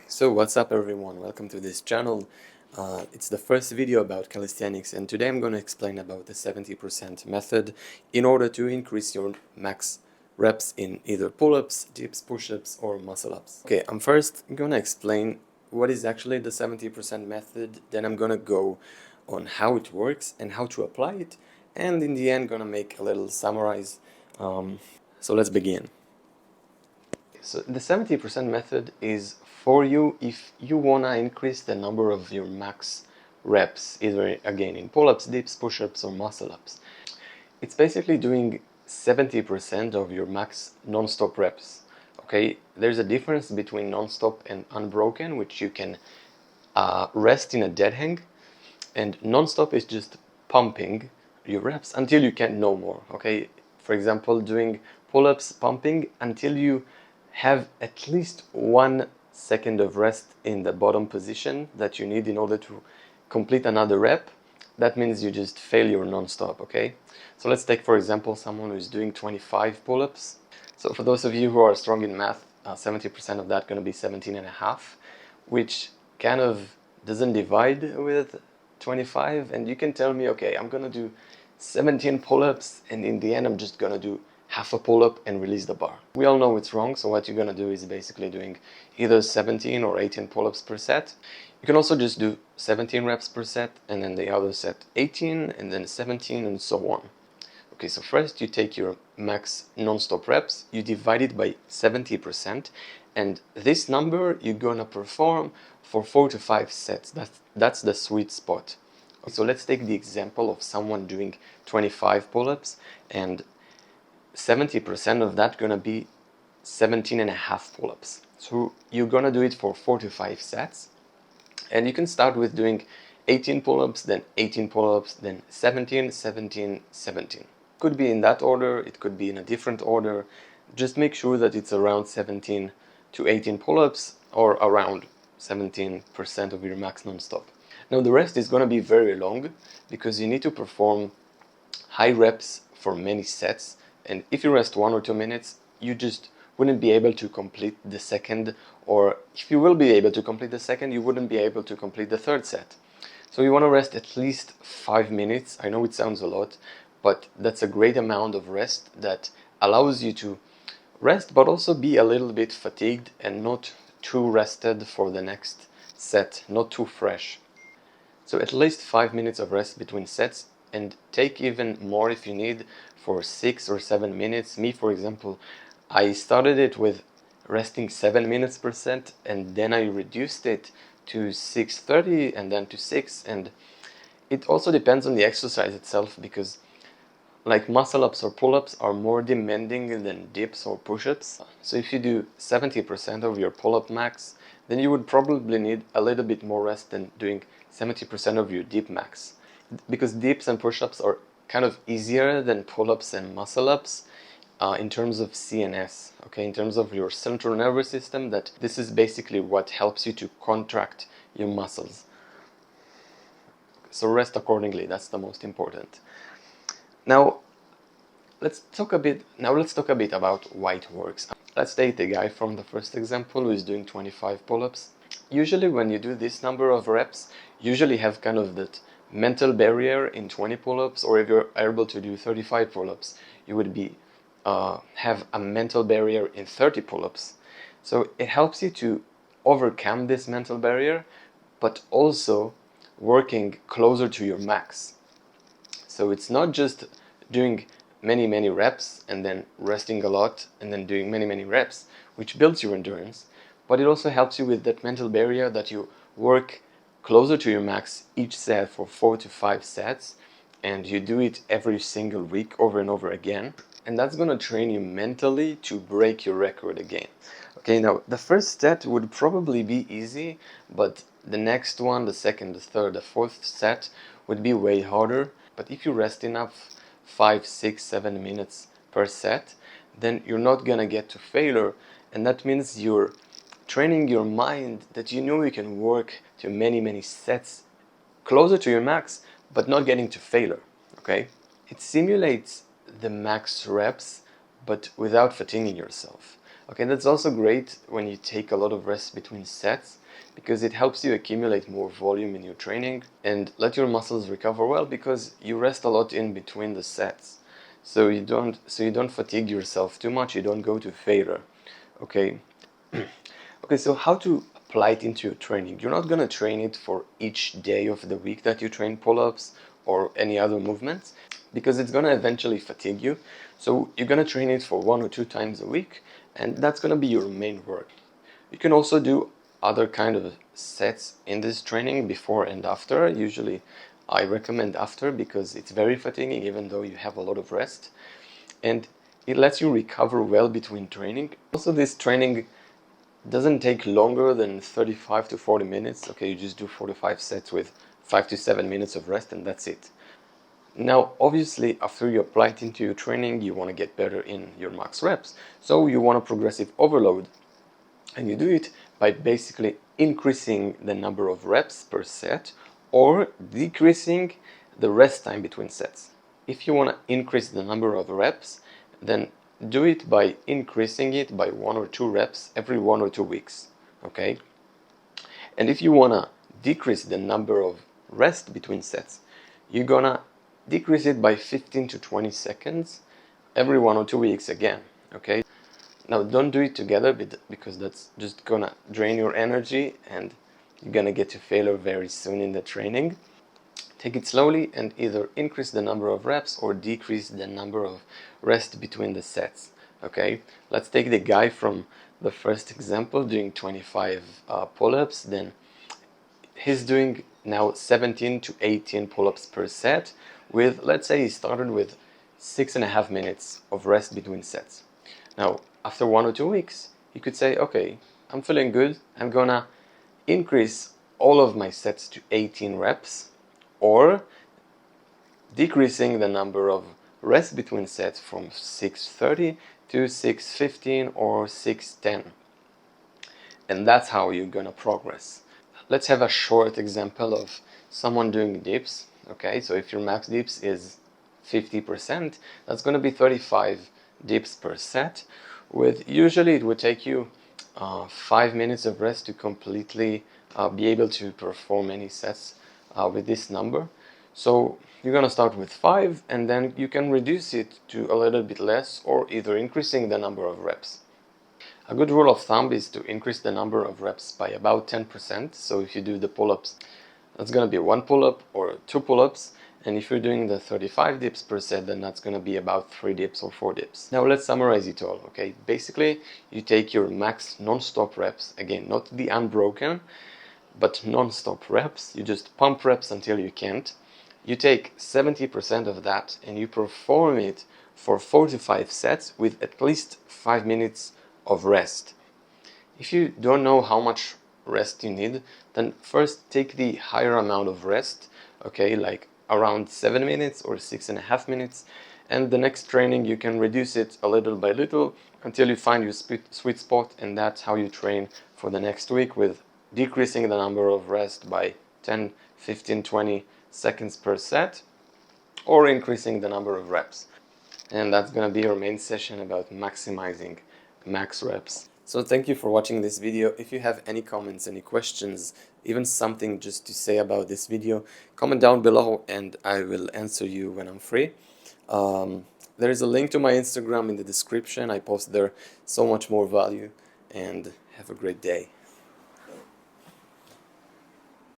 So what's up everyone, welcome to this channel. It's the first video about calisthenics, and today I'm going to explain about the 70% method in order to increase your max reps in either pull-ups, dips, push-ups or muscle-ups. Okay, I'm first going to explain what is actually the 70% method, then I'm going to go on how it works and how to apply it, and in the end going to make a little summarize. So let's begin. So the 70% method is for you if you wanna increase the number of your max reps, either again in pull-ups, dips, push-ups or muscle-ups. It's basically doing 70% of your max non-stop reps. Okay, there's a difference between non-stop and unbroken, which you can rest in a dead hang, and non-stop is just pumping your reps until you can't no more. Okay, for example, doing pull-ups, pumping until you have at least 1 second of rest in the bottom position that you need in order to complete another rep. That means you just fail your non-stop. Okay, so let's take for example someone who's doing 25 pull-ups. So for those of you who are strong in math, 70% of that going to be 17 and a half, which kind of doesn't divide with 25. And you can tell me, okay, I'm gonna do 17 pull-ups and in the end I'm just gonna do half a pull-up and release the bar. We all know it's wrong, so what you're gonna do is basically doing either 17 or 18 pull-ups per set. You can also just do 17 reps per set and then the other set 18 and then 17 and so on. Okay, so first you take your max non-stop reps, you divide it by 70%, and this number you're gonna perform for 4 to 5 sets. That's the sweet spot. Okay, so let's take the example of someone doing 25 pull-ups, and 70% of that gonna be 17 and a half pull-ups. So you're gonna do it for 4 to 5 sets, and you can start with doing 18 pull-ups, then 18 pull-ups, then 17, 17, 17. Could be in that order, it could be in a different order. Just make sure that it's around 17 to 18 pull-ups or around 17% of your max non-stop. Now the rest is going to be very long because you need to perform high reps for many sets, and if you rest 1 or 2 minutes, you just wouldn't be able to complete the second, or if you will be able to complete the second, you wouldn't be able to complete the third set. So you want to rest at least 5 minutes. I know it sounds a lot, but that's a great amount of rest that allows you to rest but also be a little bit fatigued and not too rested for the next set, not too fresh. So at least 5 minutes of rest between sets, and take even more if you need for 6 or 7 minutes. Me, for example, I started it with resting 7 minutes per set, and then I reduced it to 6:30 and then to 6. And it also depends on the exercise itself, because like muscle-ups or pull-ups are more demanding than dips or push-ups. So if you do 70% of your pull-up max, then you would probably need a little bit more rest than doing 70% of your dip max. Because dips and push-ups are kind of easier than pull-ups and muscle-ups in terms of CNS, okay, in terms of your central nervous system, that this is basically what helps you to contract your muscles. So rest accordingly, that's the most important. Now let's talk a bit about why it works. Let's take the guy from the first example who is doing 25 pull-ups. Usually when you do this number of reps, you usually have kind of that mental barrier in 20 pull-ups, or if you're able to do 35 pull-ups, you would be have a mental barrier in 30 pull-ups. So it helps you to overcome this mental barrier, but also working closer to your max. So it's not just doing many reps and then resting a lot and then doing many reps, which builds your endurance, but it also helps you with that mental barrier that you work closer to your max each set for 4 to 5 sets, and you do it every single week over and over again, and that's going to train you mentally to break your record again. Okay, now the first set would probably be easy, but the next one, the second, the third, the fourth set would be way harder. But if you rest enough, 5, 6, 7 minutes per set, then you're not gonna get to failure, and that means you're training your mind that you know you can work to many sets closer to your max, but not getting to failure. Okay, it simulates the max reps, but without fatiguing yourself. Okay, that's also great when you take a lot of rest between sets, because it helps you accumulate more volume in your training and let your muscles recover well, because you rest a lot in between the sets. So you don't fatigue yourself too much, you don't go to failure. Okay. Okay, so how to apply it into your training? You're not gonna train it for each day of the week that you train pull-ups or any other movements, because it's gonna eventually fatigue you. So you're gonna train it for 1 or 2 times a week, and that's gonna be your main work. You can also do other kind of sets in this training before and after. Usually I recommend after, because it's very fatiguing even though you have a lot of rest, and it lets you recover well between training. Also, this training doesn't take longer than 35 to 40 minutes. Okay, you just do 45 sets with 5 to 7 minutes of rest, and that's it. Now, obviously, after you apply it into your training, you want to get better in your max reps. So you want a progressive overload, and you do it by basically increasing the number of reps per set or decreasing the rest time between sets. If you want to increase the number of reps, then do it by increasing it by 1 or 2 reps every 1 or 2 weeks. Okay? And if you want to decrease the number of rest between sets, you're gonna decrease it by 15 to 20 seconds every 1 or 2 weeks again. Okay? Now, don't do it together, because that's just gonna drain your energy and you're gonna get to failure very soon in the training. Take it slowly and either increase the number of reps or decrease the number of rest between the sets. Okay, let's take the guy from the first example doing 25 pull-ups. Then he's doing now 17 to 18 pull-ups per set with, let's say he started with 6.5 minutes of rest between sets. Now, after 1 or 2 weeks, you could say, okay, I'm feeling good. I'm gonna increase all of my sets to 18 reps, or decreasing the number of rest between sets from 6:30 to 6:15 or 6:10. And that's how you're gonna progress. Let's have a short example of someone doing dips. Okay, so if your max dips is 50%, that's gonna be 35 dips per set. With usually it would take you 5 minutes of rest to completely be able to perform any sets with this number. So you're gonna start with 5, and then you can reduce it to a little bit less, or either increasing the number of reps. A good rule of thumb is to increase the number of reps by about 10%. So if you do the pull-ups, that's gonna be 1 pull-up or 2 pull-ups. And if you're doing the 35 dips per set, then that's gonna be about 3 dips or 4 dips. Now let's summarize it all, okay? Basically, you take your max non-stop reps, again, not the unbroken, but non-stop reps. You just pump reps until you can't. You take 70% of that and you perform it for 45 sets with at least 5 minutes of rest. If you don't know how much rest you need, then first take the higher amount of rest, okay, like around 7 minutes or 6.5 minutes, and the next training you can reduce it a little by little until you find your sweet spot, and that's how you train for the next week, with decreasing the number of rest by 10, 15, 20 seconds per set, or increasing the number of reps. And that's gonna be our main session about maximizing max reps. So thank you for watching this video. If you have any comments, any questions, even something just to say about this video, comment down below and I will answer you when I'm free. There is a link to my Instagram in the description. I post there so much more value, and have a great day.